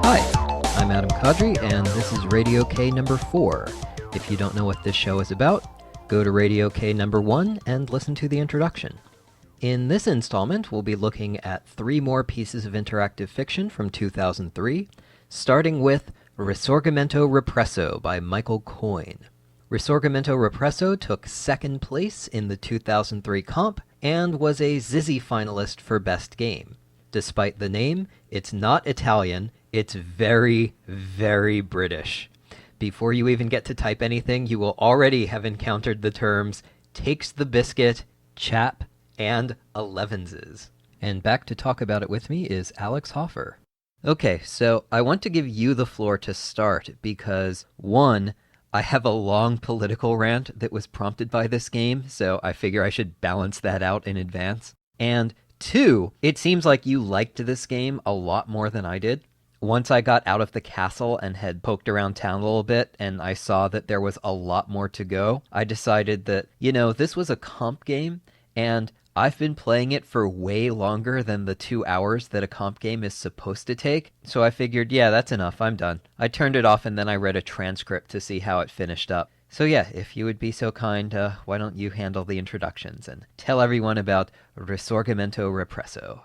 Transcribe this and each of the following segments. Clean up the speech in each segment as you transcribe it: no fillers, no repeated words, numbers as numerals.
Hi, I'm Adam Kadri, and this is Radio K number 4. If you don't know what this show is about, go to Radio K number 1 and listen to the introduction. In this installment, we'll be looking at 3 more pieces of interactive fiction from 2003, starting with Risorgimento Represso by Michael Coyne. Risorgimento Represso took second place in the 2003 comp and was a Zizzy finalist for Best Game. Despite the name, it's not Italian, it's very, very British. Before you even get to type anything, you will already have encountered the terms takes the biscuit, chap, and elevenses. And back to talk about it with me is Alex Hoffer. Okay, so I want to give you the floor to start because, one, I have a long political rant that was prompted by this game, so I figure I should balance that out in advance. And 2, it seems like you liked this game a lot more than I did. Once I got out of the castle and had poked around town a little bit and I saw that there was a lot more to go, I decided that, this was a comp game and I've been playing it for way longer than the 2 hours that a comp game is supposed to take, so I figured, yeah, that's enough, I'm done. I turned it off and then I read a transcript to see how it finished up. So yeah, if you would be so kind, why don't you handle the introductions and tell everyone about Risorgimento Represso.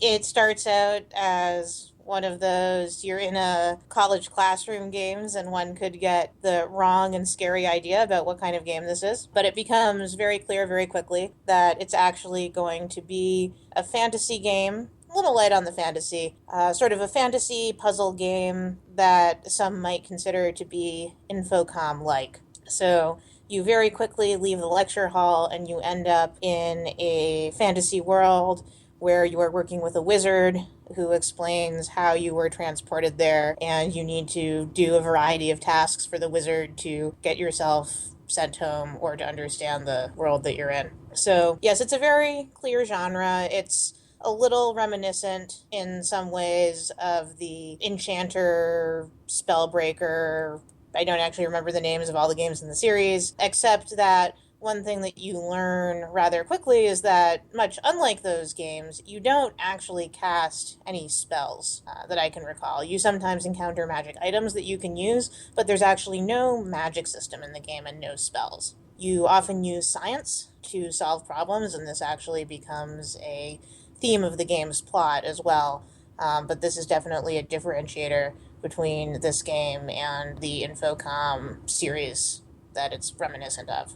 It starts out as one of those you're in a college classroom games and one could get the wrong and scary idea about what kind of game this is. But it becomes very clear very quickly that it's actually going to be a fantasy game. A little light on the fantasy, sort of a fantasy puzzle game that some might consider to be Infocom-like. So you very quickly leave the lecture hall and you end up in a fantasy world where you are working with a wizard who explains how you were transported there, and you need to do a variety of tasks for the wizard to get yourself sent home or to understand the world that you're in. So yes, it's a very clear genre. It's a little reminiscent in some ways of the Enchanter, Spellbreaker. I don't actually remember the names of all the games in the series, except that one thing that you learn rather quickly is that, much unlike those games, you don't actually cast any spells that I can recall. You sometimes encounter magic items that you can use, but there's actually no magic system in the game and no spells. You often use science to solve problems, and this actually becomes a theme of the game's plot as well. But this is definitely a differentiator between this game and the Infocom series that it's reminiscent of.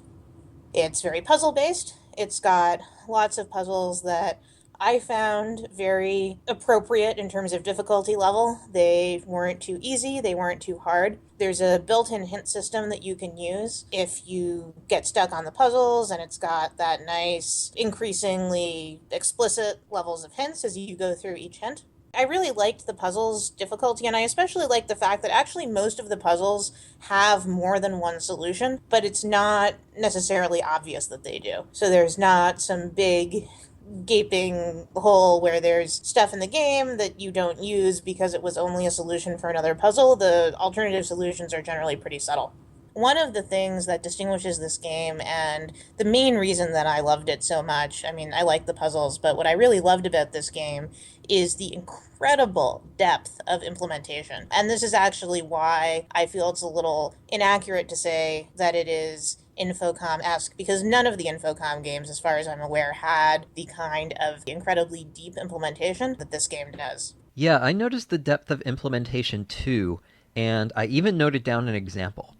It's very puzzle-based. It's got lots of puzzles that I found very appropriate in terms of difficulty level. They weren't too easy, they weren't too hard. There's a built-in hint system that you can use if you get stuck on the puzzles, and it's got that nice, increasingly explicit levels of hints as you go through each hint. I really liked the puzzles difficulty, and I especially liked the fact that actually most of the puzzles have more than one solution, but it's not necessarily obvious that they do. So there's not some big gaping hole where there's stuff in the game that you don't use because it was only a solution for another puzzle. The alternative solutions are generally pretty subtle. One of the things that distinguishes this game, and the main reason that I loved it so much, I mean, I like the puzzles, but what I really loved about this game is the incredible depth of implementation. And this is actually why I feel it's a little inaccurate to say that it is Infocom-esque, because none of the Infocom games, as far as I'm aware, had the kind of incredibly deep implementation that this game does. Yeah, I noticed the depth of implementation too, and I even noted down an example.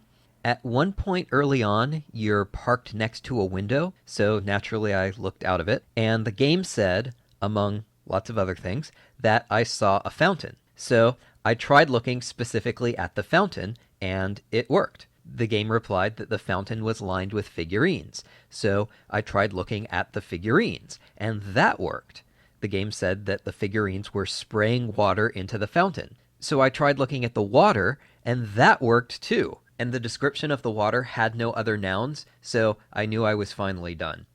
At one point early on, you're parked next to a window, so naturally I looked out of it, and the game said, among lots of other things, that I saw a fountain. So I tried looking specifically at the fountain, and it worked. The game replied that the fountain was lined with figurines, so I tried looking at the figurines, and that worked. The game said that the figurines were spraying water into the fountain, so I tried looking at the water, and that worked too. And the description of the water had no other nouns, so I knew I was finally done.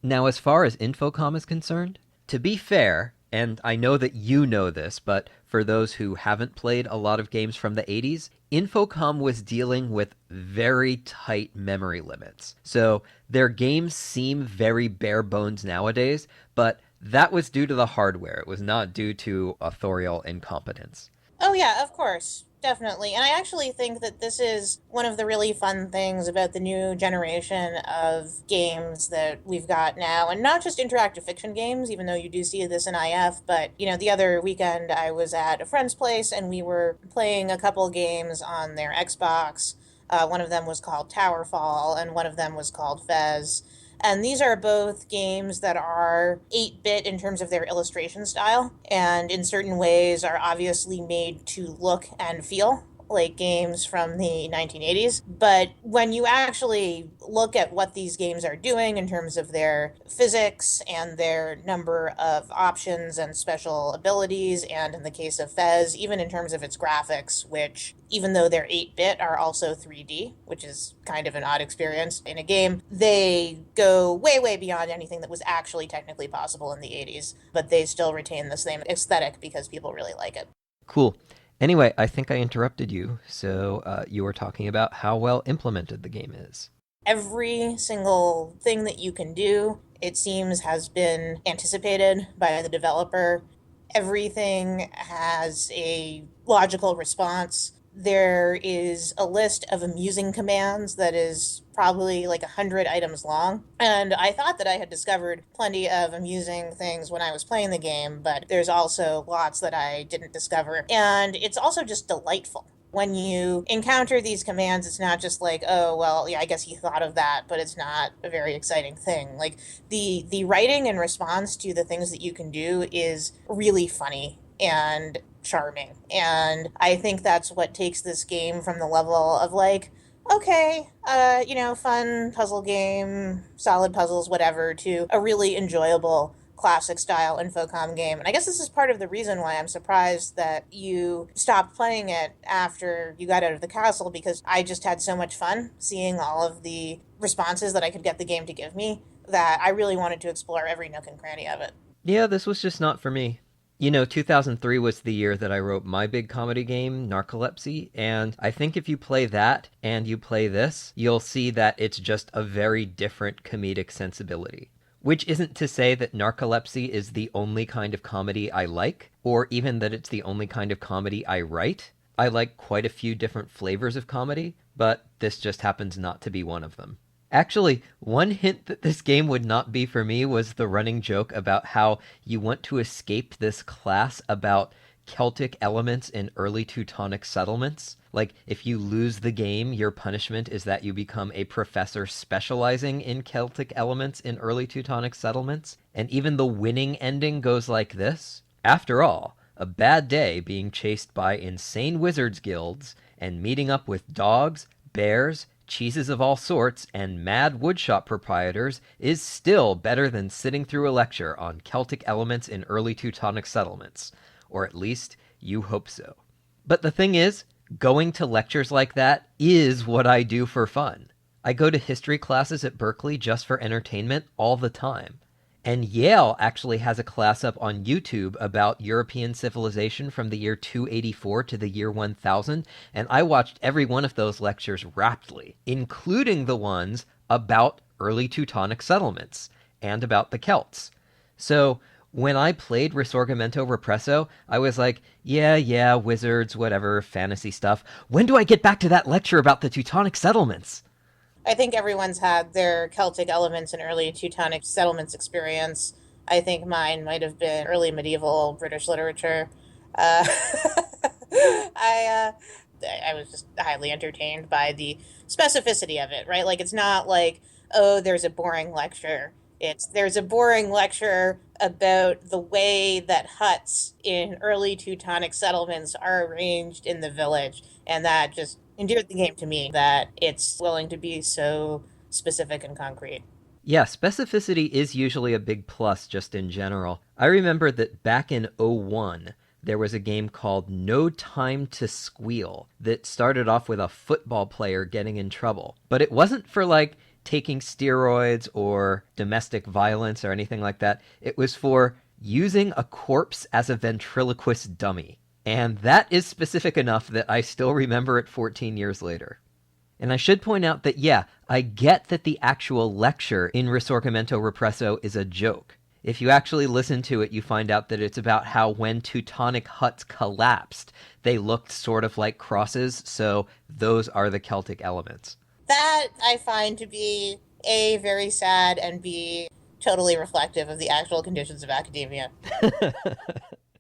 Now, as far as Infocom is concerned, to be fair, and I know that you know this, but for those who haven't played a lot of games from the 80s, Infocom was dealing with very tight memory limits. So their games seem very bare bones nowadays, but that was due to the hardware. It was not due to authorial incompetence. Oh, yeah, of course. Definitely. And I actually think that this is one of the really fun things about the new generation of games that we've got now. And not just interactive fiction games, even though you do see this in IF, but, the other weekend I was at a friend's place and we were playing a couple games on their Xbox. One of them was called Towerfall, and one of them was called Fez. And these are both games that are 8-bit in terms of their illustration style, and in certain ways are obviously made to look and feel like games from the 1980s. But when you actually look at what these games are doing in terms of their physics and their number of options and special abilities, and in the case of Fez, even in terms of its graphics, which, even though they're 8-bit, are also 3D, which is kind of an odd experience in a game, they go way, way beyond anything that was actually technically possible in the 80s, but they still retain the same aesthetic because people really like it. Cool. Anyway, I think I interrupted you, so you were talking about how well implemented the game is. Every single thing that you can do, it seems, has been anticipated by the developer. Everything has a logical response. There is a list of amusing commands that is probably like 100 items long. And I thought that I had discovered plenty of amusing things when I was playing the game, but there's also lots that I didn't discover. And it's also just delightful. When you encounter these commands, it's not just like, oh, well, yeah, I guess he thought of that, but it's not a very exciting thing. Like, the writing in response to the things that you can do is really funny and charming. And I think that's what takes this game from the level of like, okay, fun puzzle game, solid puzzles, whatever, to a really enjoyable classic style Infocom game. And I guess this is part of the reason why I'm surprised that you stopped playing it after you got out of the castle, because I just had so much fun seeing all of the responses that I could get the game to give me that I really wanted to explore every nook and cranny of it. Yeah, this was just not for me. 2003 was the year that I wrote my big comedy game, Narcolepsy, and I think if you play that and you play this, you'll see that it's just a very different comedic sensibility. Which isn't to say that Narcolepsy is the only kind of comedy I like, or even that it's the only kind of comedy I write. I like quite a few different flavors of comedy, but this just happens not to be one of them. Actually, one hint that this game would not be for me was the running joke about how you want to escape this class about Celtic elements in early Teutonic settlements. Like, if you lose the game, your punishment is that you become a professor specializing in Celtic elements in early Teutonic settlements. And even the winning ending goes like this. After all, a bad day being chased by insane wizards guilds and meeting up with dogs, bears, cheeses of all sorts, and mad woodshop proprietors is still better than sitting through a lecture on Celtic elements in early Teutonic settlements. Or at least, you hope so. But the thing is, going to lectures like that is what I do for fun. I go to history classes at Berkeley just for entertainment all the time. And Yale actually has a class up on YouTube about European civilization from the year 284 to the year 1000, and I watched every one of those lectures raptly, including the ones about early Teutonic settlements and about the Celts. So when I played Risorgimento Represso, I was like, yeah, wizards, whatever, fantasy stuff. When do I get back to that lecture about the Teutonic settlements? I think everyone's had their Celtic elements and early Teutonic settlements experience. I think mine might have been early medieval British literature. Uh, I I was just highly entertained by the specificity of it, right? Like, it's not like, oh, there's a boring lecture. It's there's a boring lecture about the way that huts in early Teutonic settlements are arranged in the village, and that just endeared the game to me, that it's willing to be so specific and concrete. Yeah, specificity is usually a big plus just in general. I remember that back in '01, there was a game called No Time to Squeal that started off with a football player getting in trouble. But it wasn't for like taking steroids or domestic violence or anything like that. It was for using a corpse as a ventriloquist dummy. And that is specific enough that I still remember it 14 years later. And I should point out that, yeah, I get that the actual lecture in Risorgimento Represso is a joke. If you actually listen to it, you find out that it's about how when Teutonic huts collapsed, they looked sort of like crosses, so those are the Celtic elements. That I find to be A, very sad, and B, totally reflective of the actual conditions of academia.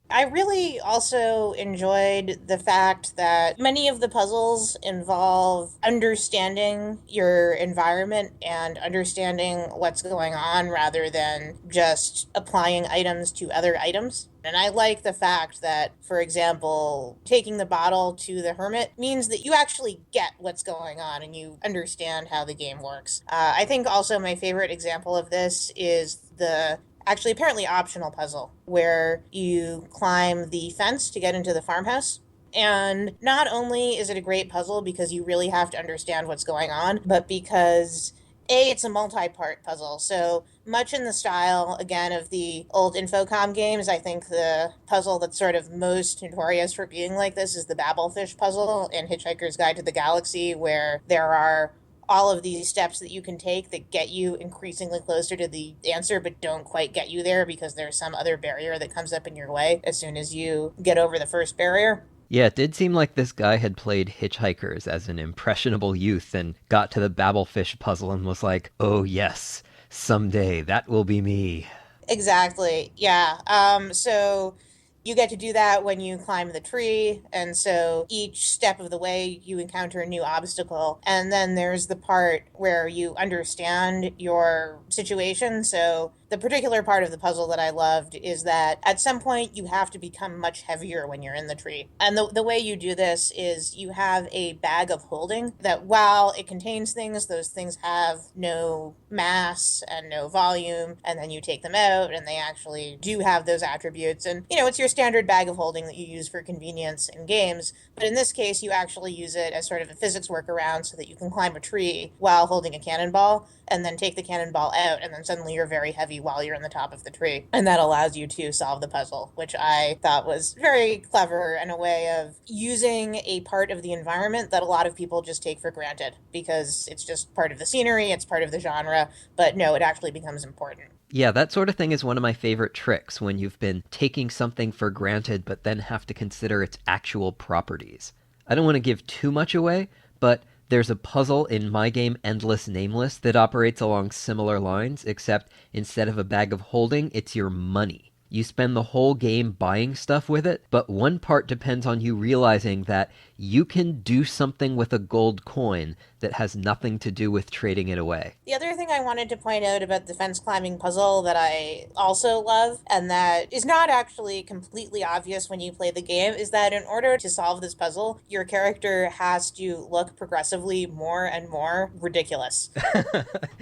I really also enjoyed the fact that many of the puzzles involve understanding your environment and understanding what's going on rather than just applying items to other items. And I like the fact that, for example, taking the bottle to the hermit means that you actually get what's going on and you understand how the game works. I think also my favorite example of this is the actually apparently optional puzzle where you climb the fence to get into the farmhouse. And not only is it a great puzzle because you really have to understand what's going on, but because A, it's a multi-part puzzle. So much in the style, again, of the old Infocom games, I think the puzzle that's sort of most notorious for being like this is the Babelfish puzzle in Hitchhiker's Guide to the Galaxy, where there are all of these steps that you can take that get you increasingly closer to the answer but don't quite get you there because there's some other barrier that comes up in your way as soon as you get over the first barrier. Yeah, it did seem like this guy had played Hitchhikers as an impressionable youth and got to the Babelfish puzzle and was like, oh yes, someday that will be me. Exactly. Yeah. So you get to do that when you climb the tree, and so each step of the way you encounter a new obstacle. And then there's the part where you understand your situation. So the particular part of the puzzle that I loved is that at some point you have to become much heavier when you're in the tree. And the way you do this is you have a bag of holding that while it contains things, those things have no mass and no volume. And then you take them out and they actually do have those attributes. And, it's your standard bag of holding that you use for convenience in games. But in this case, you actually use it as sort of a physics workaround so that you can climb a tree while holding a cannonball and then take the cannonball out. And then suddenly you're very heavy while you're in the top of the tree. And that allows you to solve the puzzle, which I thought was very clever and a way of using a part of the environment that a lot of people just take for granted because it's just part of the scenery, it's part of the genre, but no, it actually becomes important. Yeah, that sort of thing is one of my favorite tricks when you've been taking something for granted but then have to consider its actual properties. I don't want to give too much away, but there's a puzzle in my game Endless Nameless that operates along similar lines, except instead of a bag of holding, it's your money. You spend the whole game buying stuff with it, but one part depends on you realizing that you can do something with a gold coin that has nothing to do with trading it away. The other thing I wanted to point out about the fence climbing puzzle that I also love, and that is not actually completely obvious when you play the game, is that in order to solve this puzzle, your character has to look progressively more and more ridiculous.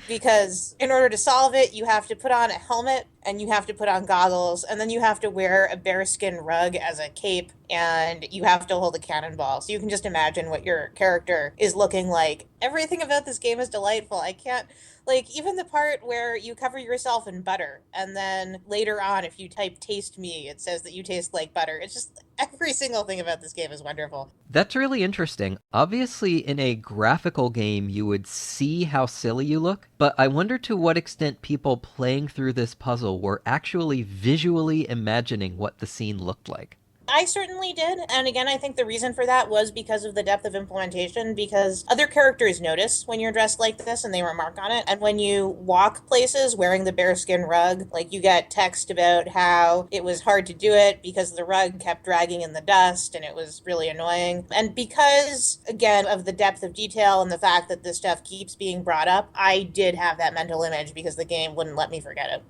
Because in order to solve it, you have to put on a helmet, and you have to put on goggles, and then you have to wear a bearskin rug as a cape, and you have to hold a cannonball. So you can just imagine what your character is looking like. Everything about this game is delightful. I can't, even the part where you cover yourself in butter, and then later on, if you type taste me, it says that you taste like butter. It's just, every single thing about this game is wonderful. That's really interesting. Obviously, in a graphical game, you would see how silly you look, but I wonder to what extent people playing through this puzzle were actually visually imagining what the scene looked like. I certainly did. And again, I think the reason for that was because of the depth of implementation, because other characters notice when you're dressed like this and they remark on it. And when you walk places wearing the bearskin rug, you get text about how it was hard to do it because the rug kept dragging in the dust and it was really annoying. And because, again, of the depth of detail and the fact that this stuff keeps being brought up, I did have that mental image because the game wouldn't let me forget it.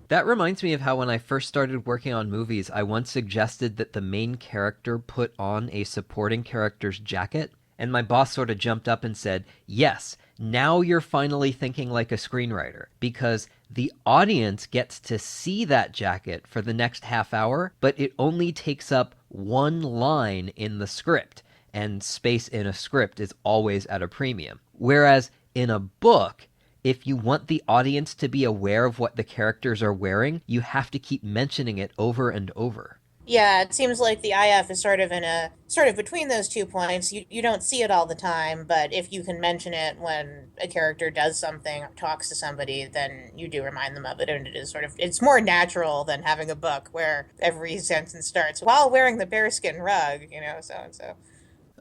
That reminds me of how when I first started working on movies, I once suggested that the main character put on a supporting character's jacket, and my boss sort of jumped up and said, yes, now you're finally thinking like a screenwriter, because the audience gets to see that jacket for the next half hour, but it only takes up one line in the script, and space in a script is always at a premium. Whereas in a book, if you want the audience to be aware of what the characters are wearing, you have to keep mentioning it over and over. Yeah, it seems like the IF is sort of between those 2 points. You don't see it all the time, but if you can mention it when a character does something or talks to somebody, then you do remind them of it, and it is sort of it's more natural than having a book where every sentence starts while wearing the bearskin rug, so and so.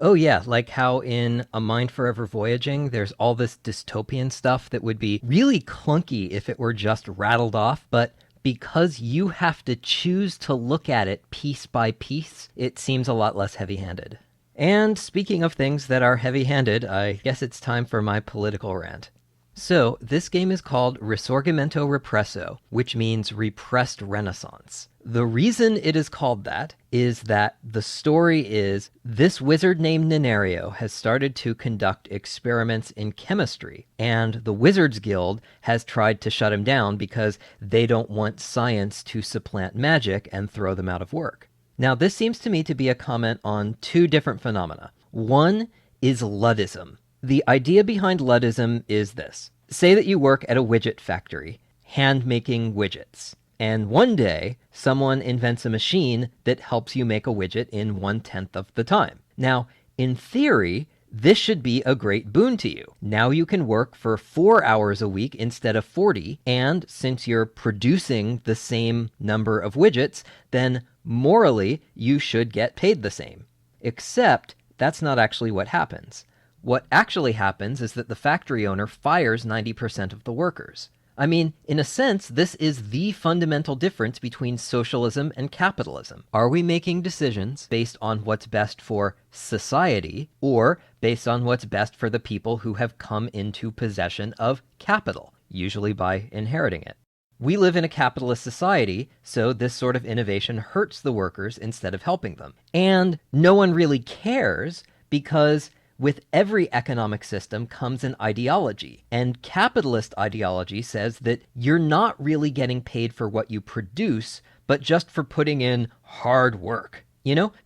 Oh, yeah, like how in A Mind Forever Voyaging, there's all this dystopian stuff that would be really clunky if it were just rattled off, but because you have to choose to look at it piece by piece, it seems a lot less heavy handed. And speaking of things that are heavy handed, I guess it's time for my political rant. So, this game is called Risorgimento Represso, which means repressed renaissance. The reason it is called that is that the story is this wizard named Nenario has started to conduct experiments in chemistry, and the Wizards Guild has tried to shut him down because they don't want science to supplant magic and throw them out of work. Now, this seems to me to be a comment on two different phenomena. One is Luddism. The idea behind Luddism is this. Say that you work at a widget factory, hand making widgets. And one day, someone invents a machine that helps you make a widget in 1/10 of the time. Now, in theory, this should be a great boon to you. Now you can work for 4 hours a week instead of 40, and since you're producing the same number of widgets, then morally, you should get paid the same. Except, that's not actually what happens. What actually happens is that the factory owner fires 90% of the workers. I mean, in a sense, this is the fundamental difference between socialism and capitalism. Are we making decisions based on what's best for society, or based on what's best for the people who have come into possession of capital, usually by inheriting it? We live in a capitalist society, so this sort of innovation hurts the workers instead of helping them. And no one really cares because with every economic system comes an ideology, and capitalist ideology says that you're not really getting paid for what you produce, but just for putting in hard work.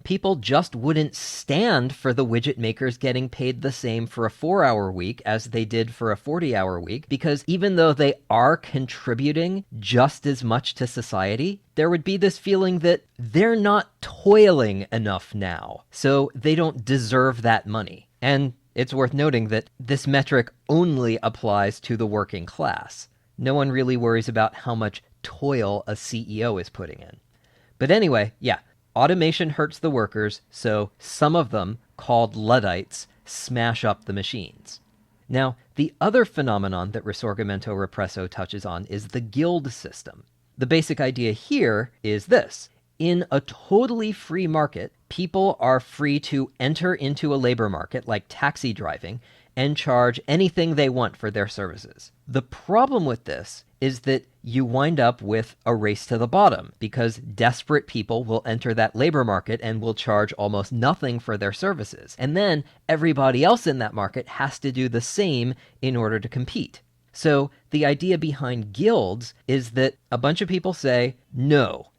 People just wouldn't stand for the widget makers getting paid the same for a 4-hour week as they did for a 40-hour week, because even though they are contributing just as much to society, there would be this feeling that they're not toiling enough now, so they don't deserve that money. And it's worth noting that this metric only applies to the working class. No one really worries about how much toil a CEO is putting in. But anyway, yeah, automation hurts the workers, so some of them, called Luddites, smash up the machines. Now, the other phenomenon that Risorgimento Represso touches on is the guild system. The basic idea here is this. In a totally free market, people are free to enter into a labor market like taxi driving and charge anything they want for their services. The problem with this is that you wind up with a race to the bottom because desperate people will enter that labor market and will charge almost nothing for their services. And then everybody else in that market has to do the same in order to compete. So the idea behind guilds is that a bunch of people say, no,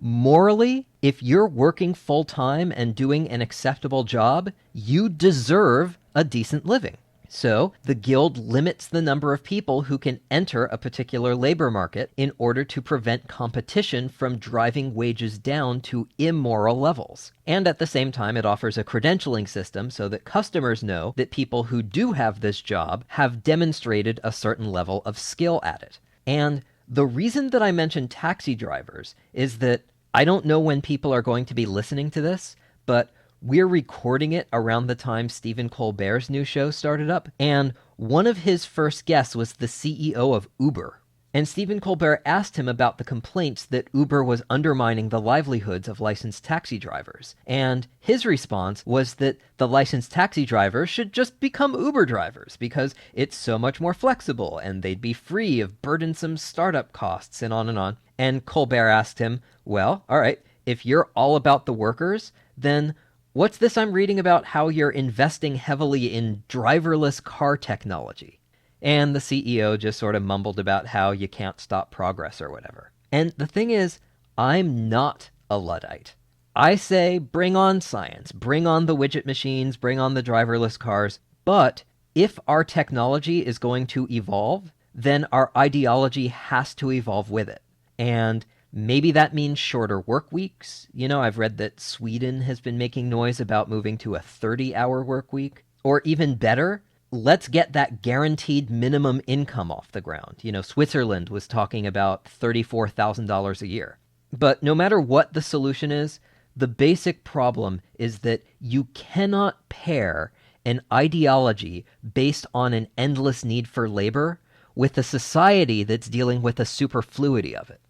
morally, if you're working full-time and doing an acceptable job, you deserve a decent living. So the guild limits the number of people who can enter a particular labor market in order to prevent competition from driving wages down to immoral levels. And at the same time, it offers a credentialing system so that customers know that people who do have this job have demonstrated a certain level of skill at it. And the reason that I mentioned taxi drivers is that I don't know when people are going to be listening to this, but we're recording it around the time Stephen Colbert's new show started up, and one of his first guests was the CEO of Uber. And Stephen Colbert asked him about the complaints that Uber was undermining the livelihoods of licensed taxi drivers. And his response was that the licensed taxi drivers should just become Uber drivers because it's so much more flexible and they'd be free of burdensome startup costs and on and on. And Colbert asked him, well, all right, if you're all about the workers, then what's this I'm reading about how you're investing heavily in driverless car technology? And the CEO just sort of mumbled about how you can't stop progress or whatever. And the thing is, I'm not a Luddite. I say bring on science, bring on the widget machines, bring on the driverless cars. But if our technology is going to evolve, then our ideology has to evolve with it. And Maybe that means shorter work weeks. I've read that Sweden has been making noise about moving to a 30-hour work week. Or even better, let's get that guaranteed minimum income off the ground. Switzerland was talking about $34,000 a year. But no matter what the solution is, the basic problem is that you cannot pair an ideology based on an endless need for labor with a society that's dealing with a superfluity of it.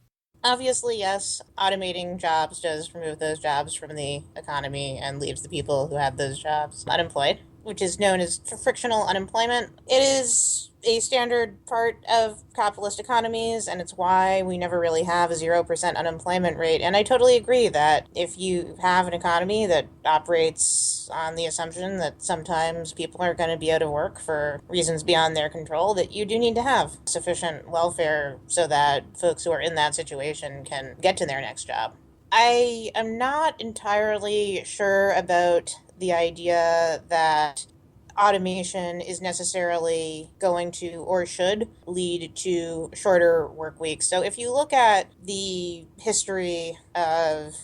Obviously, yes, automating jobs does remove those jobs from the economy and leaves the people who had those jobs unemployed, which is known as frictional unemployment. It is a standard part of capitalist economies, and it's why we never really have a 0% unemployment rate. And I totally agree that if you have an economy that operates on the assumption that sometimes people are going to be out of work for reasons beyond their control, that you do need to have sufficient welfare so that folks who are in that situation can get to their next job. I am not entirely sure about the idea that automation is necessarily going to or should lead to shorter work weeks. So if you look at the history of,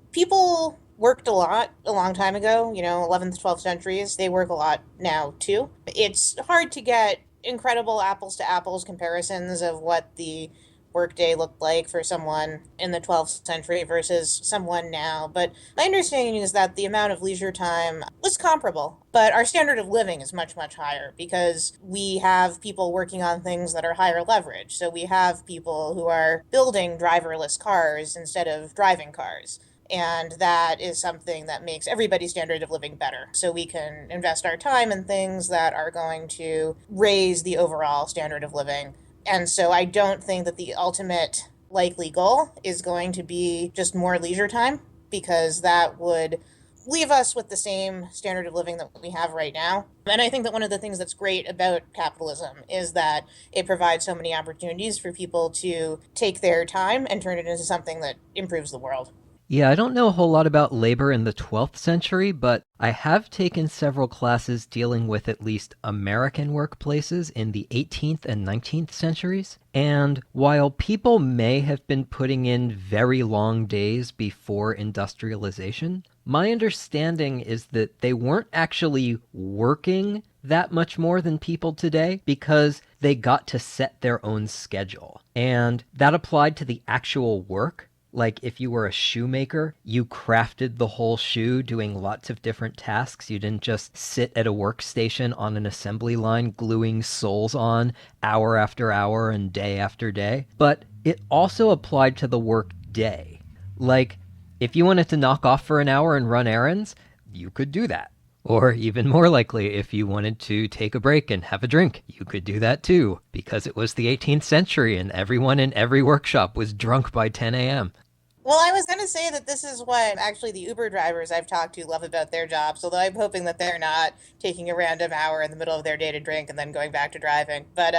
people worked a lot a long time ago, 11th, 12th centuries. They work a lot now too. It's hard to get incredible apples to apples comparisons of what the workday looked like for someone in the 12th century versus someone now. But my understanding is that the amount of leisure time was comparable, but our standard of living is much, much higher because we have people working on things that are higher leverage. So we have people who are building driverless cars instead of driving cars. And that is something that makes everybody's standard of living better. So we can invest our time in things that are going to raise the overall standard of living. And so I don't think that the ultimate likely goal is going to be just more leisure time, because that would leave us with the same standard of living that we have right now. And I think that one of the things that's great about capitalism is that it provides so many opportunities for people to take their time and turn it into something that improves the world. Yeah, I don't know a whole lot about labor in the 12th century, but I have taken several classes dealing with at least American workplaces in the 18th and 19th centuries. And while people may have been putting in very long days before industrialization, my understanding is that they weren't actually working that much more than people today because they got to set their own schedule. And that applied to the actual work. Like if you were a shoemaker, you crafted the whole shoe doing lots of different tasks. You didn't just sit at a workstation on an assembly line gluing soles on hour after hour and day after day. But it also applied to the work day. Like if you wanted to knock off for an hour and run errands, you could do that. Or even more likely, if you wanted to take a break and have a drink, you could do that too, because it was the 18th century and everyone in every workshop was drunk by 10 a.m. Well, I was going to say that this is what actually the Uber drivers I've talked to love about their jobs, although I'm hoping that they're not taking a random hour in the middle of their day to drink and then going back to driving. But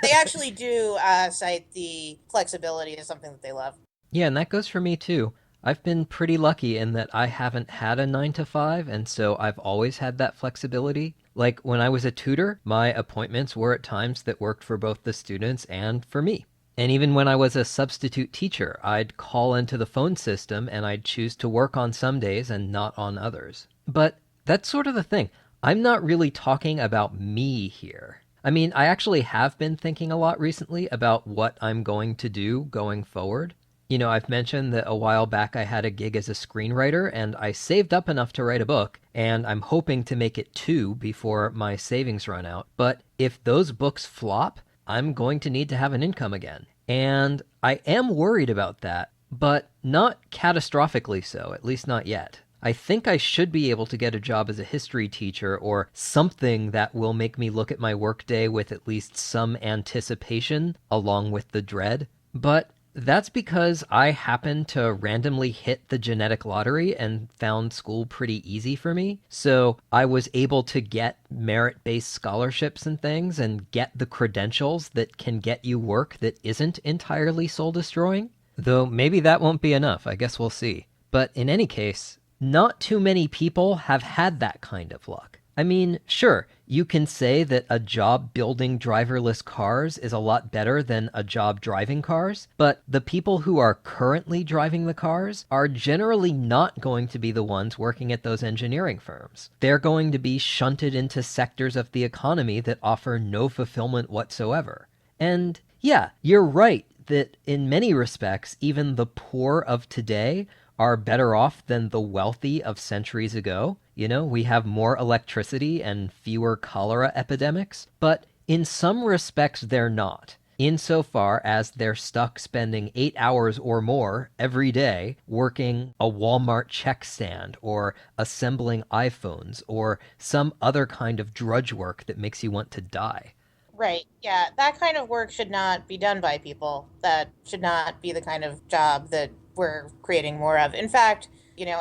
they actually do cite the flexibility as something that they love. Yeah, and that goes for me too. I've been pretty lucky in that I haven't had a 9 to 5, and so I've always had that flexibility. Like when I was a tutor, my appointments were at times that worked for both the students and for me. And even when I was a substitute teacher, I'd call into the phone system and I'd choose to work on some days and not on others. But that's sort of the thing. I'm not really talking about me here. I mean, I actually have been thinking a lot recently about what I'm going to do going forward. I've mentioned that a while back I had a gig as a screenwriter, and I saved up enough to write a book, and I'm hoping to make it 2 before my savings run out. But if those books flop, I'm going to need to have an income again. And I am worried about that, but not catastrophically so, at least not yet. I think I should be able to get a job as a history teacher or something that will make me look at my workday with at least some anticipation along with the dread. But that's because I happened to randomly hit the genetic lottery and found school pretty easy for me. So I was able to get merit-based scholarships and things and get the credentials that can get you work that isn't entirely soul-destroying. Though maybe that won't be enough. I guess we'll see. But in any case, not too many people have had that kind of luck. I mean, sure, you can say that a job building driverless cars is a lot better than a job driving cars, but the people who are currently driving the cars are generally not going to be the ones working at those engineering firms. They're going to be shunted into sectors of the economy that offer no fulfillment whatsoever. And yeah, you're right that in many respects, even the poor of today are better off than the wealthy of centuries ago. You know, we have more electricity and fewer cholera epidemics, but in some respects they're not, insofar as they're stuck spending 8 hours or more every day working a Walmart check stand or assembling iPhones or some other kind of drudge work that makes you want to die. Right. Yeah. That kind of work should not be done by people. That should not be the kind of job that we're creating more of. In fact,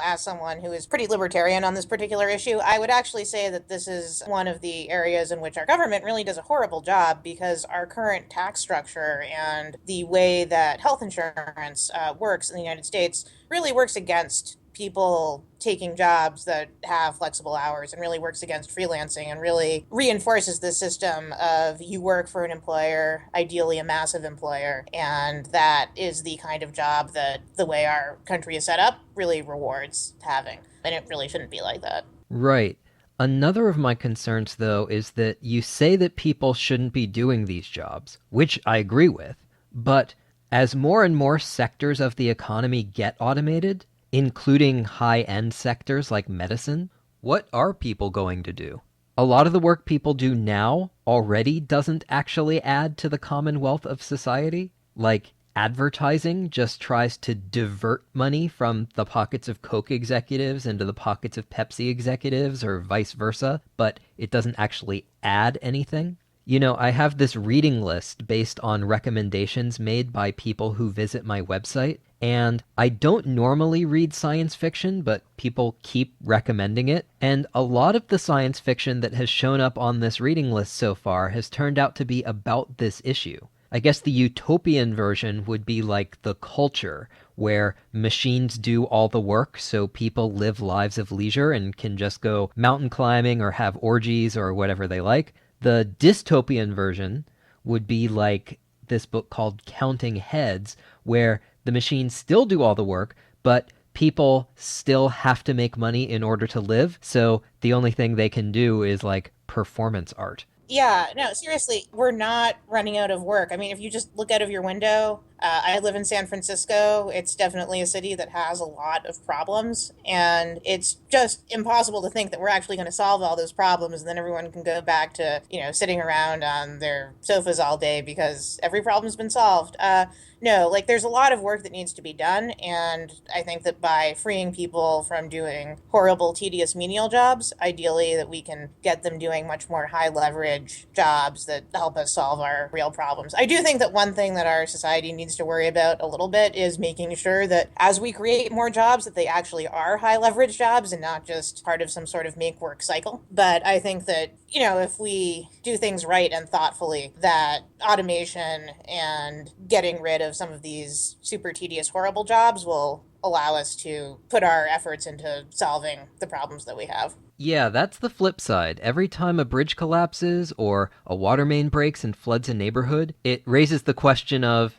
as someone who is pretty libertarian on this particular issue, I would actually say that this is one of the areas in which our government really does a horrible job because our current tax structure and the way that health insurance works in the United States really works against people taking jobs that have flexible hours and really works against freelancing and really reinforces the system of you work for an employer, ideally a massive employer, and that is the kind of job that the way our country is set up really rewards having. And it really shouldn't be like that. Right. Another of my concerns, though, is that you say that people shouldn't be doing these jobs, which I agree with, but as more and more sectors of the economy get automated, including high-end sectors like medicine, what are people going to do? A lot of the work people do now already doesn't actually add to the commonwealth of society. Like, advertising just tries to divert money from the pockets of Coke executives into the pockets of Pepsi executives or vice versa, but it doesn't actually add anything. You know, I have this reading list based on recommendations made by people who visit my website, and I don't normally read science fiction, but people keep recommending it, and a lot of the science fiction that has shown up on this reading list so far has turned out to be about this issue. I guess the utopian version would be like The Culture, where machines do all the work so people live lives of leisure and can just go mountain climbing or have orgies or whatever they like. The dystopian version would be like this book called Counting Heads, where the machines still do all the work, but people still have to make money in order to live, so the only thing they can do is like performance art. Yeah, no, seriously, we're not running out of work. I mean, if you just look out of your window, I live in San Francisco. It's definitely a city that has a lot of problems, and it's just impossible to think that we're actually going to solve all those problems and then everyone can go back to, sitting around on their sofas all day because every problem's been solved. No, like there's a lot of work that needs to be done, and I think that by freeing people from doing horrible, tedious menial jobs, ideally that we can get them doing much more high leverage jobs that help us solve our real problems. I do think that one thing that our society needs to worry about a little bit is making sure that as we create more jobs, that they actually are high leverage jobs and not just part of some sort of make work cycle. But I think that, if we do things right and thoughtfully, that automation and getting rid of some of these super tedious, horrible jobs will allow us to put our efforts into solving the problems that we have. Yeah, that's the flip side. Every time a bridge collapses or a water main breaks and floods a neighborhood, it raises the question of,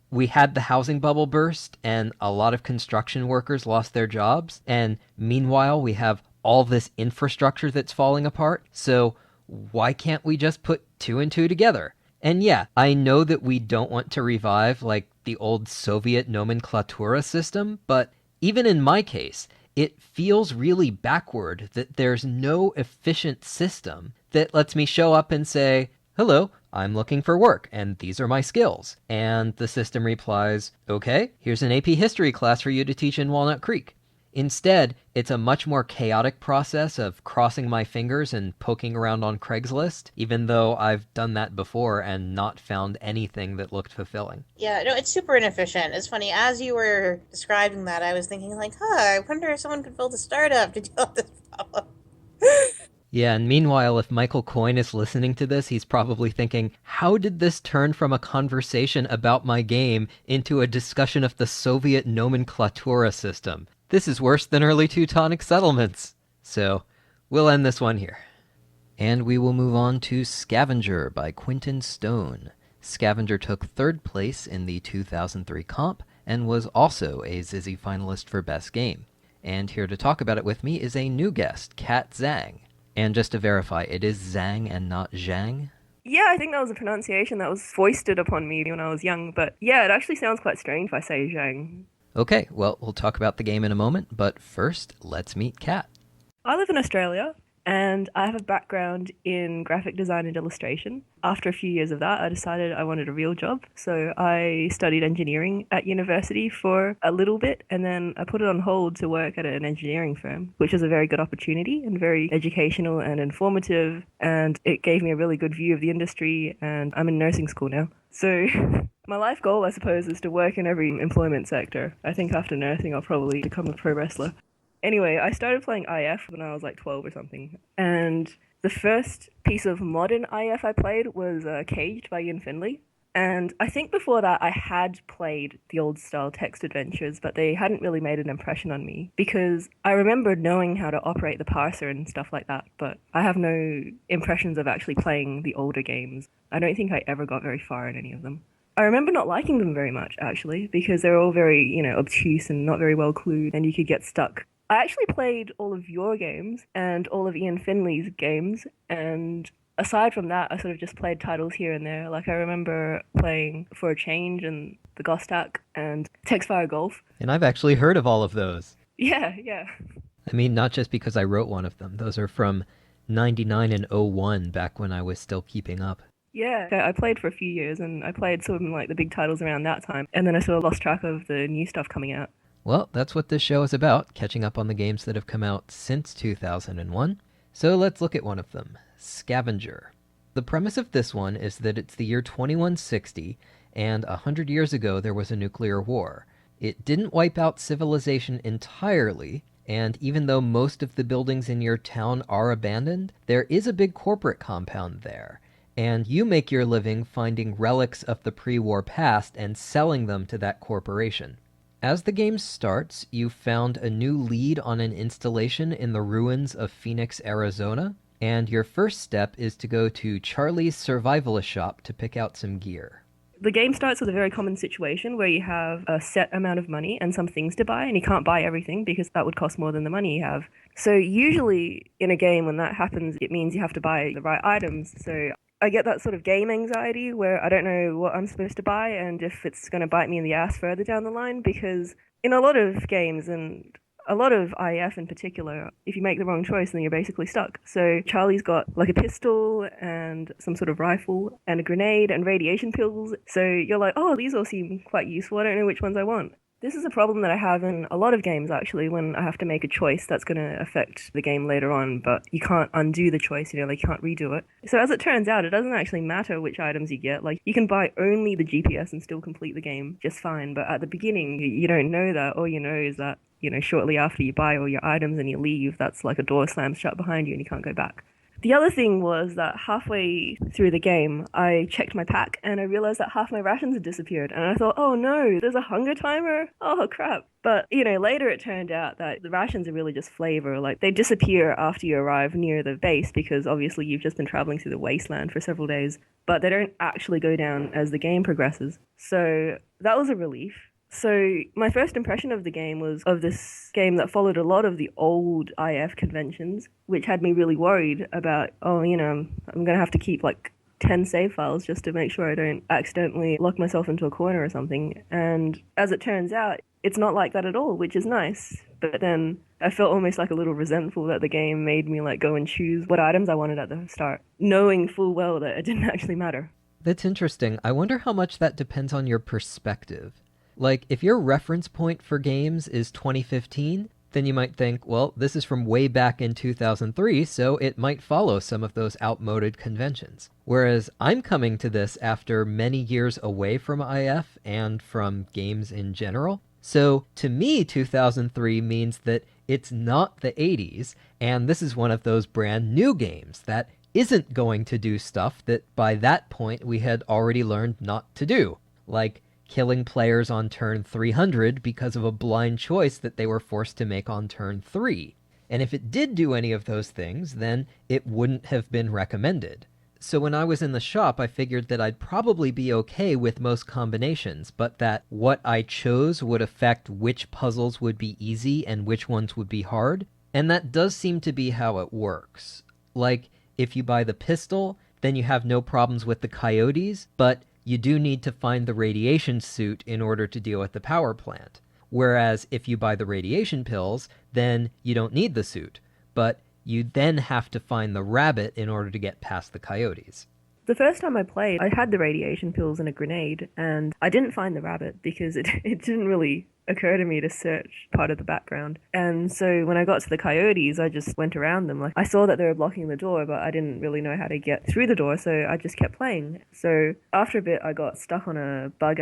we had the housing bubble burst and a lot of construction workers lost their jobs, and meanwhile we have all this infrastructure that's falling apart, so why can't we just put two and two together? And yeah, I know that we don't want to revive like the old Soviet nomenclatura system, but even in my case, it feels really backward that there's no efficient system that lets me show up and say, hello, I'm looking for work, and these are my skills. And the system replies, okay, here's an AP history class for you to teach in Walnut Creek. Instead, it's a much more chaotic process of crossing my fingers and poking around on Craigslist, even though I've done that before and not found anything that looked fulfilling. Yeah, no, it's super inefficient. It's funny, as you were describing that, I was thinking like, I wonder if someone could build a startup to deal with this problem. Yeah, and meanwhile, if Michael Coyne is listening to this, he's probably thinking, how did this turn from a conversation about my game into a discussion of the Soviet nomenclatura system? This is worse than early Teutonic settlements. So, We'll end this one here. And we will move on to Scavenger by Quentin Stone. Scavenger took third place in the 2003 comp and was also a Zizzy finalist for Best Game. And here to talk about it with me is a new guest, Kat Zhang. And just to verify, it is Zhang and not Zhang? Yeah, I think that was a pronunciation that was foisted upon me when I was young, but yeah, it actually sounds quite strange if I say Zhang. Okay, well, we'll talk about the game in a moment, but first, let's meet Kat. I live in Australia, and I have a background in graphic design and illustration. After a few years of that, I decided I wanted a real job, so I studied engineering at university for a little bit, and then I put it on hold to work at an engineering firm, which was a very good opportunity and very educational and informative, and it gave me a really good view of the industry, and I'm in nursing school now. So my life goal, I suppose, is to work in every employment sector. I think after nursing, I'll probably become a pro wrestler. Anyway, I started playing IF when I was like 12 or something, and the first piece of modern IF I played was Caged by Ian Finley. And I think before that I had played the old style text adventures, but they hadn't really made an impression on me because I remember knowing how to operate the parser and stuff like that, but I have no impressions of actually playing the older games. I don't think I ever got very far in any of them. I remember not liking them very much, actually, because they're all very, obtuse and not very well clued, and you could get stuck. I actually played all of your games and all of Ian Finley's games, and aside from that, I sort of just played titles here and there. Like, I remember playing For a Change and The Gostak and Textfire Golf. And I've actually heard of all of those. Yeah. I mean, not just because I wrote one of them. Those are from 99 and 01, back when I was still keeping up. Yeah, I played for a few years, and I played sort of like the big titles around that time, and then I sort of lost track of the new stuff coming out. Well, that's what this show is about, catching up on the games that have come out since 2001. So let's look at one of them, Scavenger. The premise of this one is that it's the year 2160, and 100 years ago there was a nuclear war. It didn't wipe out civilization entirely, and even though most of the buildings in your town are abandoned, there is a big corporate compound there. And you make your living finding relics of the pre-war past and selling them to that corporation. As the game starts, you found a new lead on an installation in the ruins of Phoenix, Arizona, and your first step is to go to Charlie's Survivalist shop to pick out some gear. The game starts with a very common situation where you have a set amount of money and some things to buy, and you can't buy everything because that would cost more than the money you have. So usually in a game when that happens, it means you have to buy the right items. So I get that sort of game anxiety where I don't know what I'm supposed to buy and if it's going to bite me in the ass further down the line, because in a lot of games, and a lot of IF in particular, if you make the wrong choice, then you're basically stuck. So Charlie's got like a pistol and some sort of rifle and a grenade and radiation pills. So you're like, oh, these all seem quite useful. I don't know which ones I want. This is a problem that I have in a lot of games, actually, when I have to make a choice that's going to affect the game later on, but you can't undo the choice, you can't redo it. So as it turns out, it doesn't actually matter which items you get. Like, you can buy only the GPS and still complete the game just fine, but at the beginning, you don't know that. All you know is that, shortly after you buy all your items and you leave, that's like a door slams shut behind you and you can't go back. The other thing was that halfway through the game, I checked my pack and I realized that half my rations had disappeared. And I thought, oh no, there's a hunger timer? Oh crap. But, later it turned out that the rations are really just flavor. Like, they disappear after you arrive near the base because obviously you've just been traveling through the wasteland for several days. But they don't actually go down as the game progresses. So that was a relief. So my first impression of the game was of this game that followed a lot of the old IF conventions, which had me really worried about, I'm going to have to keep like 10 save files just to make sure I don't accidentally lock myself into a corner or something. And as it turns out, it's not like that at all, which is nice. But then I felt almost like a little resentful that the game made me like go and choose what items I wanted at the start, knowing full well that it didn't actually matter. That's interesting. I wonder how much that depends on your perspective. Like, if your reference point for games is 2015, then you might think, well, this is from way back in 2003, so it might follow some of those outmoded conventions. Whereas I'm coming to this after many years away from IF and from games in general. So to me, 2003 means that it's not the 80s, and this is one of those brand new games that isn't going to do stuff that by that point we had already learned not to do. Like killing players on turn 300 because of a blind choice that they were forced to make on turn 3. And if it did do any of those things, then it wouldn't have been recommended. So when I was in the shop, I figured that I'd probably be okay with most combinations, but that what I chose would affect which puzzles would be easy and which ones would be hard. And that does seem to be how it works. Like, if you buy the pistol, then you have no problems with the coyotes, but you do need to find the radiation suit in order to deal with the power plant. Whereas if you buy the radiation pills, then you don't need the suit, but you then have to find the rabbit in order to get past the coyotes. The first time I played, I had the radiation pills and a grenade, and I didn't find the rabbit because it didn't really occur to me to search part of the background. And so when I got to the coyotes, I just went around them. Like, I saw that they were blocking the door, but I didn't really know how to get through the door, so I just kept playing. So after a bit, I got stuck on a bug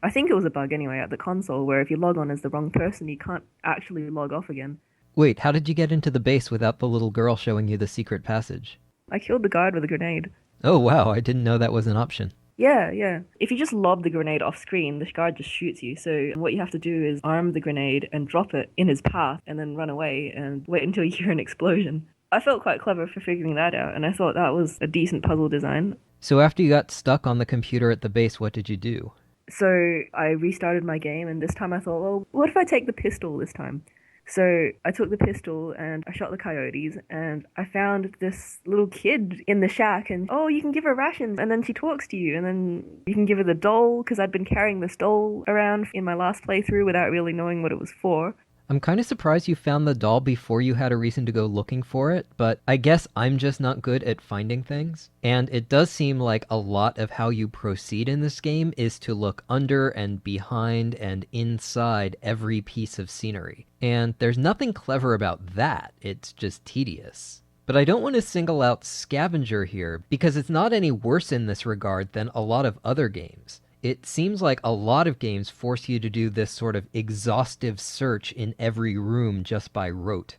I think it was a bug anyway, at the console, where if you log on as the wrong person, you can't actually log off again. Wait, how did you get into the base without the little girl showing you the secret passage? I killed the guard with a grenade. Oh wow, I didn't know that was an option. Yeah. If you just lob the grenade off screen, the guard just shoots you. So what you have to do is arm the grenade and drop it in his path and then run away and wait until you hear an explosion. I felt quite clever for figuring that out, and I thought that was a decent puzzle design. So after you got stuck on the computer at the base, what did you do? So I restarted my game, and this time I thought, well, what if I take the pistol this time? So I took the pistol and I shot the coyotes, and I found this little kid in the shack, and oh, you can give her rations, and then she talks to you, and then you can give her the doll, because I'd been carrying this doll around in my last playthrough without really knowing what it was for. I'm kind of surprised you found the doll before you had a reason to go looking for it, but I guess I'm just not good at finding things. And it does seem like a lot of how you proceed in this game is to look under and behind and inside every piece of scenery. And there's nothing clever about that, it's just tedious. But I don't want to single out Scavenger here, because it's not any worse in this regard than a lot of other games. It seems like a lot of games force you to do this sort of exhaustive search in every room just by rote.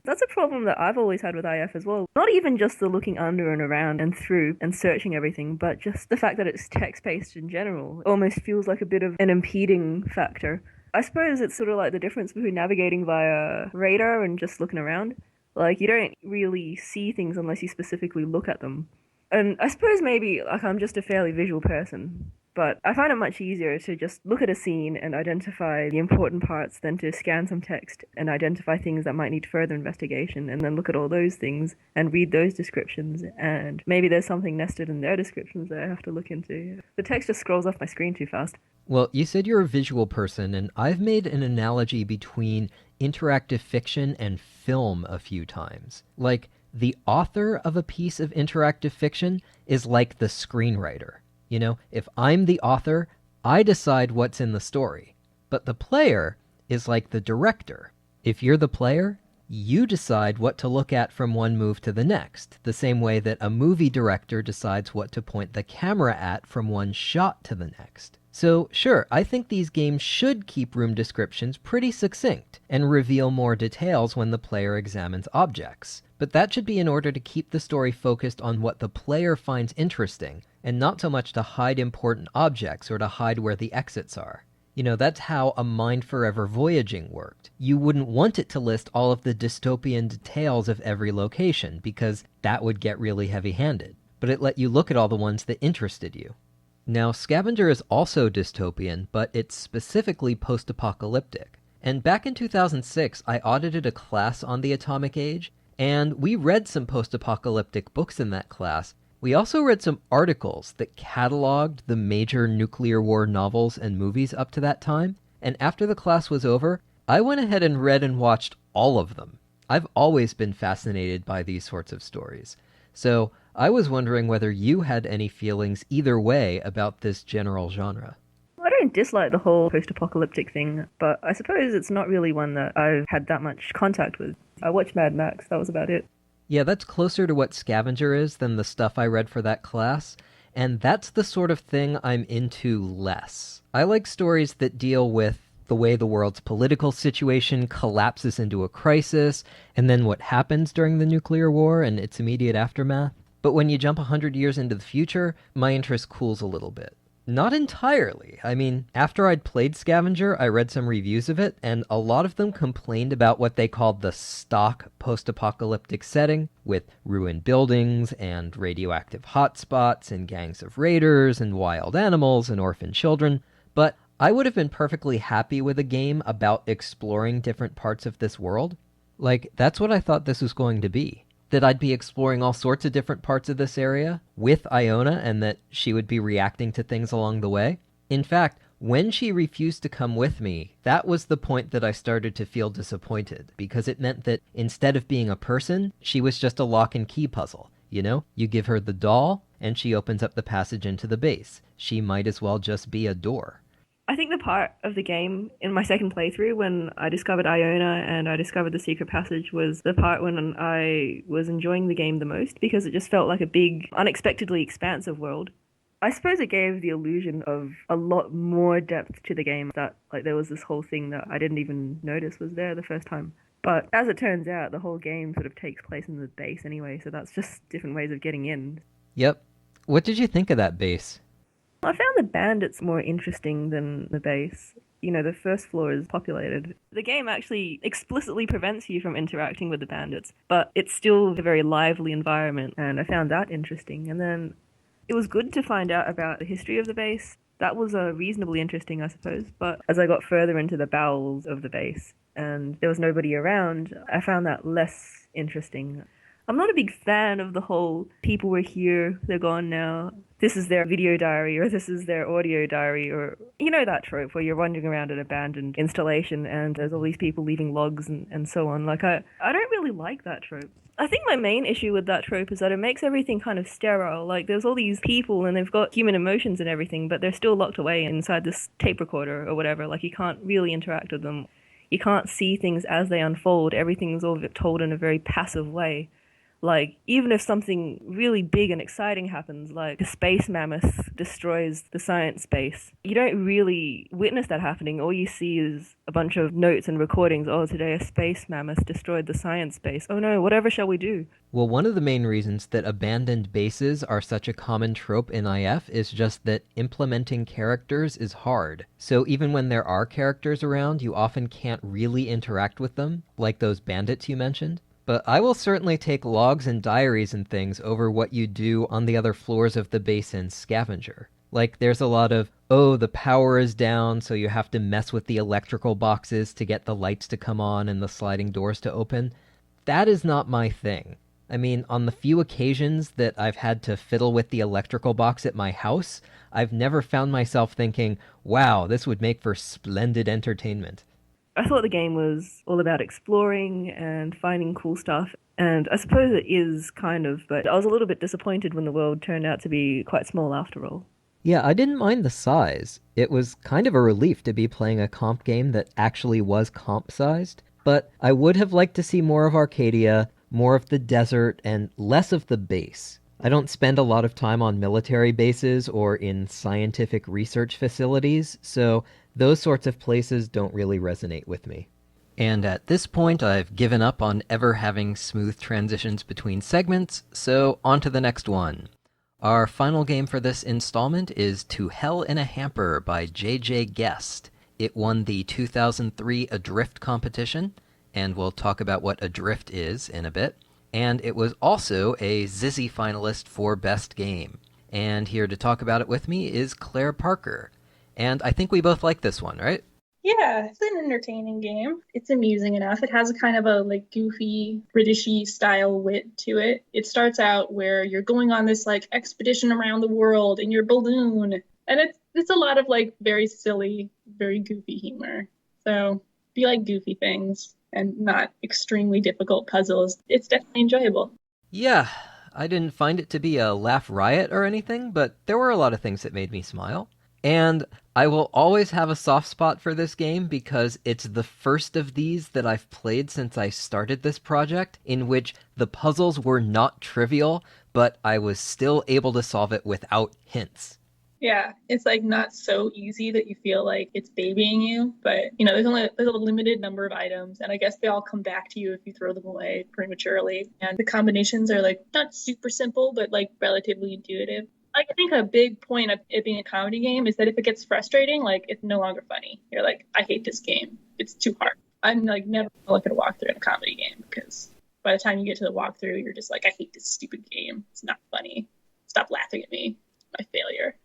That's a problem that I've always had with IF as well. Not even just the looking under and around and through and searching everything, but just the fact that it's text-based in general. It almost feels like a bit of an impeding factor. I suppose it's sort of like the difference between navigating via radar and just looking around. Like, you don't really see things unless you specifically look at them. And I suppose maybe, like, I'm just a fairly visual person. But I find it much easier to just look at a scene and identify the important parts than to scan some text and identify things that might need further investigation, and then look at all those things and read those descriptions, and maybe there's something nested in their descriptions that I have to look into. The text just scrolls off my screen too fast. Well, you said you're a visual person, and I've made an analogy between interactive fiction and film a few times. Like, the author of a piece of interactive fiction is like the screenwriter. You know, if I'm the author, I decide what's in the story. But the player is like the director. If you're the player, you decide what to look at from one move to the next, the same way that a movie director decides what to point the camera at from one shot to the next. So, sure, I think these games should keep room descriptions pretty succinct and reveal more details when the player examines objects. But that should be in order to keep the story focused on what the player finds interesting, and not so much to hide important objects or to hide where the exits are. You know, that's how a Mind Forever Voyaging worked. You wouldn't want it to list all of the dystopian details of every location, because that would get really heavy-handed. But it let you look at all the ones that interested you. Now, Scavenger is also dystopian, but it's specifically post-apocalyptic. And back in 2006, I audited a class on the Atomic Age, and we read some post-apocalyptic books in that class. We also read some articles that cataloged the major nuclear war novels and movies up to that time, and after the class was over, I went ahead and read and watched all of them. I've always been fascinated by these sorts of stories. So I was wondering whether you had any feelings either way about this general genre. I don't dislike the whole post-apocalyptic thing, but I suppose it's not really one that I've had that much contact with. I watched Mad Max, that was about it. Yeah, that's closer to what Scavenger is than the stuff I read for that class, and that's the sort of thing I'm into less. I like stories that deal with the way the world's political situation collapses into a crisis, and then what happens during the nuclear war and its immediate aftermath. But when you jump 100 years into the future, my interest cools a little bit. Not entirely. I mean, after I'd played Scavenger, I read some reviews of it, and a lot of them complained about what they called the stock post-apocalyptic setting, with ruined buildings and radioactive hotspots and gangs of raiders and wild animals and orphan children. But I would have been perfectly happy with a game about exploring different parts of this world. Like, that's what I thought this was going to be. That I'd be exploring all sorts of different parts of this area with Iona, and that she would be reacting to things along the way. In fact, when she refused to come with me, that was the point that I started to feel disappointed, because it meant that instead of being a person, she was just a lock and key puzzle. You know, you give her the doll, and she opens up the passage into the base. She might as well just be a door. I think the part of the game in my second playthrough when I discovered Iona and I discovered the secret passage was the part when I was enjoying the game the most, because it just felt like a big, unexpectedly expansive world. I suppose it gave the illusion of a lot more depth to the game, that like there was this whole thing that I didn't even notice was there the first time. But as it turns out, the whole game sort of takes place in the base anyway, so that's just different ways of getting in. Yep. What did you think of that base? I found the bandits more interesting than the base. You know, the first floor is populated. The game actually explicitly prevents you from interacting with the bandits, but it's still a very lively environment, and I found that interesting. And then it was good to find out about the history of the base. That was reasonably interesting, I suppose. But as I got further into the bowels of the base and there was nobody around, I found that less interesting. I'm not a big fan of the whole people were here, they're gone now. This is their video diary, or this is their audio diary, or you know that trope where you're wandering around an abandoned installation and there's all these people leaving logs and so on. Like, I don't really like that trope. I think my main issue with that trope is that it makes everything kind of sterile. Like, there's all these people and they've got human emotions and everything, but they're still locked away inside this tape recorder or whatever. Like, you can't really interact with them. You can't see things as they unfold. Everything's all told in a very passive way. Like, even if something really big and exciting happens, like a space mammoth destroys the science base, you don't really witness that happening. All you see is a bunch of notes and recordings. Oh, today a space mammoth destroyed the science base. Oh no, whatever shall we do? Well, one of the main reasons that abandoned bases are such a common trope in IF is just that implementing characters is hard. So even when there are characters around, you often can't really interact with them, like those bandits you mentioned. But I will certainly take logs and diaries and things over what you do on the other floors of the base in Scavenger. Like, there's a lot of, oh, the power is down, so you have to mess with the electrical boxes to get the lights to come on and the sliding doors to open. That is not my thing. I mean, on the few occasions that I've had to fiddle with the electrical box at my house, I've never found myself thinking, wow, this would make for splendid entertainment. I thought the game was all about exploring and finding cool stuff, and I suppose it is kind of, but I was a little bit disappointed when the world turned out to be quite small after all. Yeah, I didn't mind the size. It was kind of a relief to be playing a comp game that actually was comp-sized, but I would have liked to see more of Arcadia, more of the desert, and less of the base. I don't spend a lot of time on military bases or in scientific research facilities, so those sorts of places don't really resonate with me. And at this point, I've given up on ever having smooth transitions between segments, so on to the next one. Our final game for this installment is To Hell in a Hamper by J.J. Guest. It won the 2003 Adrift competition, and we'll talk about what Adrift is in a bit. And it was also a Zizzy finalist for Best Game. And here to talk about it with me is Claire Parker. And I think we both like this one, right? Yeah, it's an entertaining game. It's amusing enough. It has a kind of a goofy, Britishy style wit to it. It starts out where you're going on this expedition around the world in your balloon. And it's a lot of very silly, very goofy humor. So if you like goofy things and not extremely difficult puzzles, it's definitely enjoyable. Yeah, I didn't find it to be a laugh riot or anything, but there were a lot of things that made me smile. And I will always have a soft spot for this game because it's the first of these that I've played since I started this project, in which the puzzles were not trivial, but I was still able to solve it without hints. Yeah, it's not so easy that you feel like it's babying you, but there's a limited number of items, and I guess they all come back to you if you throw them away prematurely. And the combinations are not super simple, but relatively intuitive. I think a big point of it being a comedy game is that if it gets frustrating, like it's no longer funny. You're like, I hate this game. It's too hard. I'm like never gonna look at a walkthrough in a comedy game because by the time you get to the walkthrough, you're just like, I hate this stupid game. It's not funny. Stop laughing at me. My failure.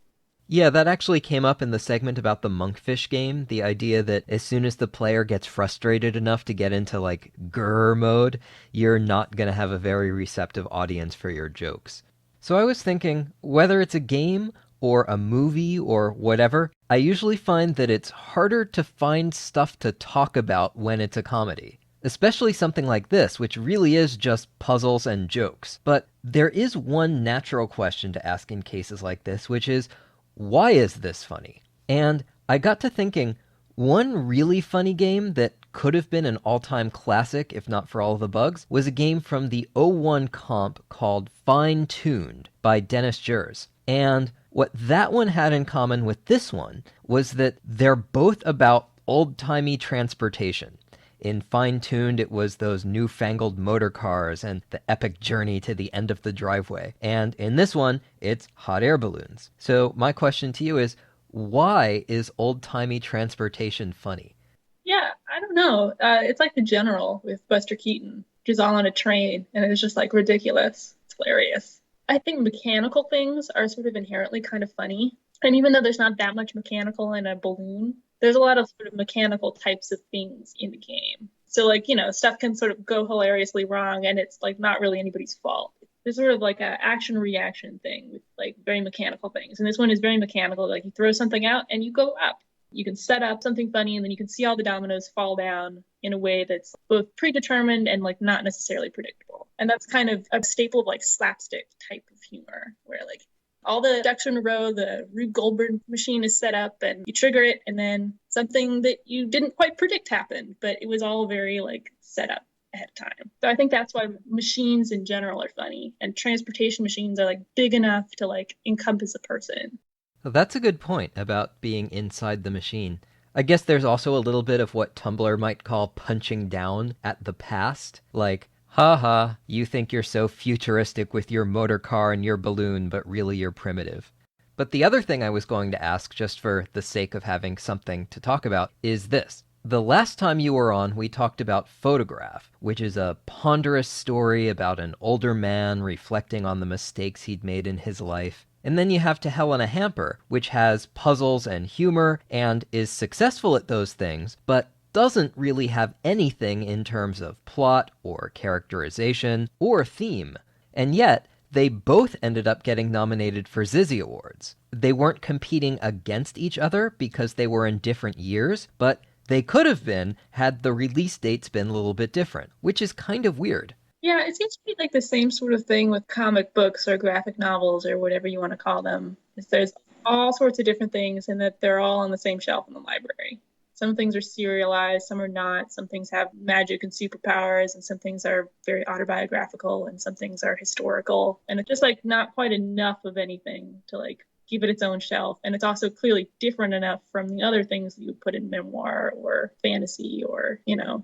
Yeah, that actually came up in the segment about the monkfish game, the idea that as soon as the player gets frustrated enough to get into like grrr mode, you're not going to have a very receptive audience for your jokes. So I was thinking, whether it's a game or a movie or whatever, I usually find that it's harder to find stuff to talk about when it's a comedy. Especially something like this, which really is just puzzles and jokes. But there is one natural question to ask in cases like this, which is, why is this funny? And I got to thinking, one really funny game that could have been an all-time classic, if not for all the bugs, was a game from the '01 comp called Fine Tuned by Dennis Jers. And what that one had in common with this one was that they're both about old-timey transportation. In Fine Tuned, it was those newfangled motor cars and the epic journey to the end of the driveway. And in this one, it's hot air balloons. So my question to you is, why is old-timey transportation funny? Yeah, I don't know. It's like The General with Buster Keaton, which is all on a train, and it's just like ridiculous. It's hilarious. I think mechanical things are sort of inherently kind of funny. And even though there's not that much mechanical in a balloon, there's a lot of sort of mechanical types of things in the game. So like, stuff can sort of go hilariously wrong and it's like not really anybody's fault. There's sort of like a action reaction thing with like very mechanical things. And this one is very mechanical. Like you throw something out and you go up. You can set up something funny and then you can see all the dominoes fall down in a way that's both predetermined and like not necessarily predictable. And that's kind of a staple of like slapstick type of humor where like all the ducks in a row, the Rube Goldberg machine is set up and you trigger it and then something that you didn't quite predict happened, but it was all very like set up ahead of time. So I think that's why machines in general are funny and transportation machines are like big enough to like encompass a person. Well, that's a good point about being inside the machine. I guess there's also a little bit of what Tumblr might call punching down at the past, like, haha, you think you're so futuristic with your motor car and your balloon, but really you're primitive. But the other thing I was going to ask, just for the sake of having something to talk about, is this. The last time you were on, we talked about Photograph, which is a ponderous story about an older man reflecting on the mistakes he'd made in his life. And then you have To Hell in a Hamper, which has puzzles and humor and is successful at those things, but doesn't really have anything in terms of plot or characterization or theme. And yet, they both ended up getting nominated for Zizzy Awards. They weren't competing against each other because they were in different years, but they could have been had the release dates been a little bit different, which is kind of weird. Yeah, it seems to be like the same sort of thing with comic books or graphic novels or whatever you want to call them. There's all sorts of different things and that they're all on the same shelf in the library. Some things are serialized, some are not. Some things have magic and superpowers, and some things are very autobiographical, and some things are historical. And it's just like not quite enough of anything to like give it its own shelf. And it's also clearly different enough from the other things that you would put in memoir or fantasy or,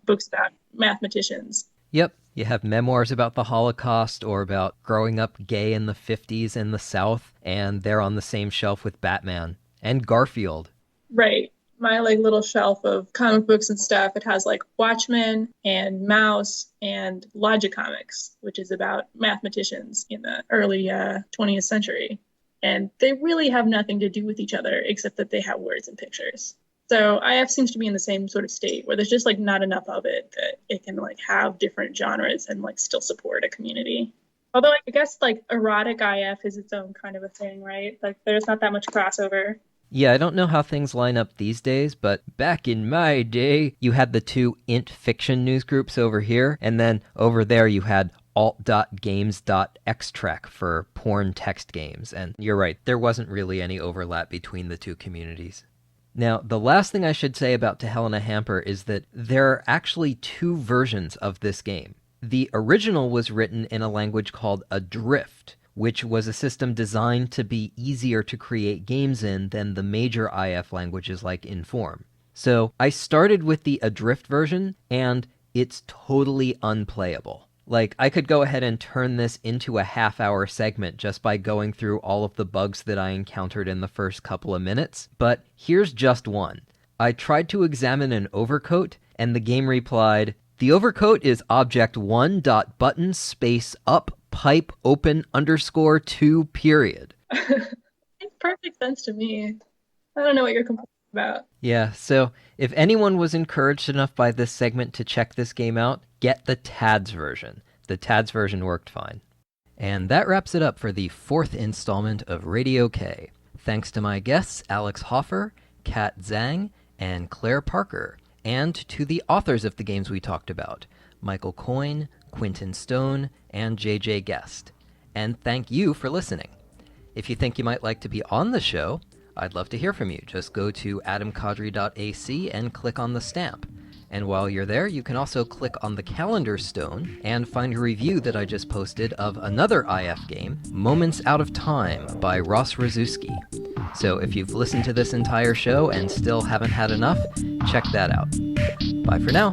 books about mathematicians. Yep, you have memoirs about the Holocaust or about growing up gay in the 50s in the South, and they're on the same shelf with Batman and Garfield. Right. My like little shelf of comic books and stuff, it has like Watchmen and Mouse and Logic Comics, which is about mathematicians in the early 20th century. And they really have nothing to do with each other except that they have words and pictures. So IF seems to be in the same sort of state where there's just like not enough of it that it can like have different genres and like still support a community. Although I guess like erotic IF is its own kind of a thing, right? Like there's not that much crossover. Yeah, I don't know how things line up these days, but back in my day, you had the two int fiction news groups over here, and then over there you had alt.games.xtrek for porn text games. And you're right, there wasn't really any overlap between the two communities. Now, the last thing I should say about To Hell in a Hamper is that there are actually two versions of this game. The original was written in a language called Adrift, which was a system designed to be easier to create games in than the major IF languages like Inform. So I started with the Adrift version, and it's totally unplayable. Like, I could go ahead and turn this into a half-hour segment just by going through all of the bugs that I encountered in the first couple of minutes, but here's just one. I tried to examine an overcoat, and the game replied, "The overcoat is object 1.button space up pipe open underscore 2 period." Makes perfect sense to me. I don't know what you're complaining about. Yeah, so if anyone was encouraged enough by this segment to check this game out, get the TADS version. The TADS version worked fine. And that wraps it up for the 4th installment of Radio K. Thanks to my guests Alex Hoffer, Kat Zhang, and Claire Parker, and to the authors of the games we talked about, Michael Coyne, Quentin Stone, and JJ Guest. And thank you for listening. If you think you might like to be on the show, I'd love to hear from you. Just go to adamkadri.ac and click on the stamp. And while you're there, you can also click on the calendar stone and find a review that I just posted of another IF game, Moments Out of Time by Ross Rzuski. So if you've listened to this entire show and still haven't had enough, check that out. Bye for now.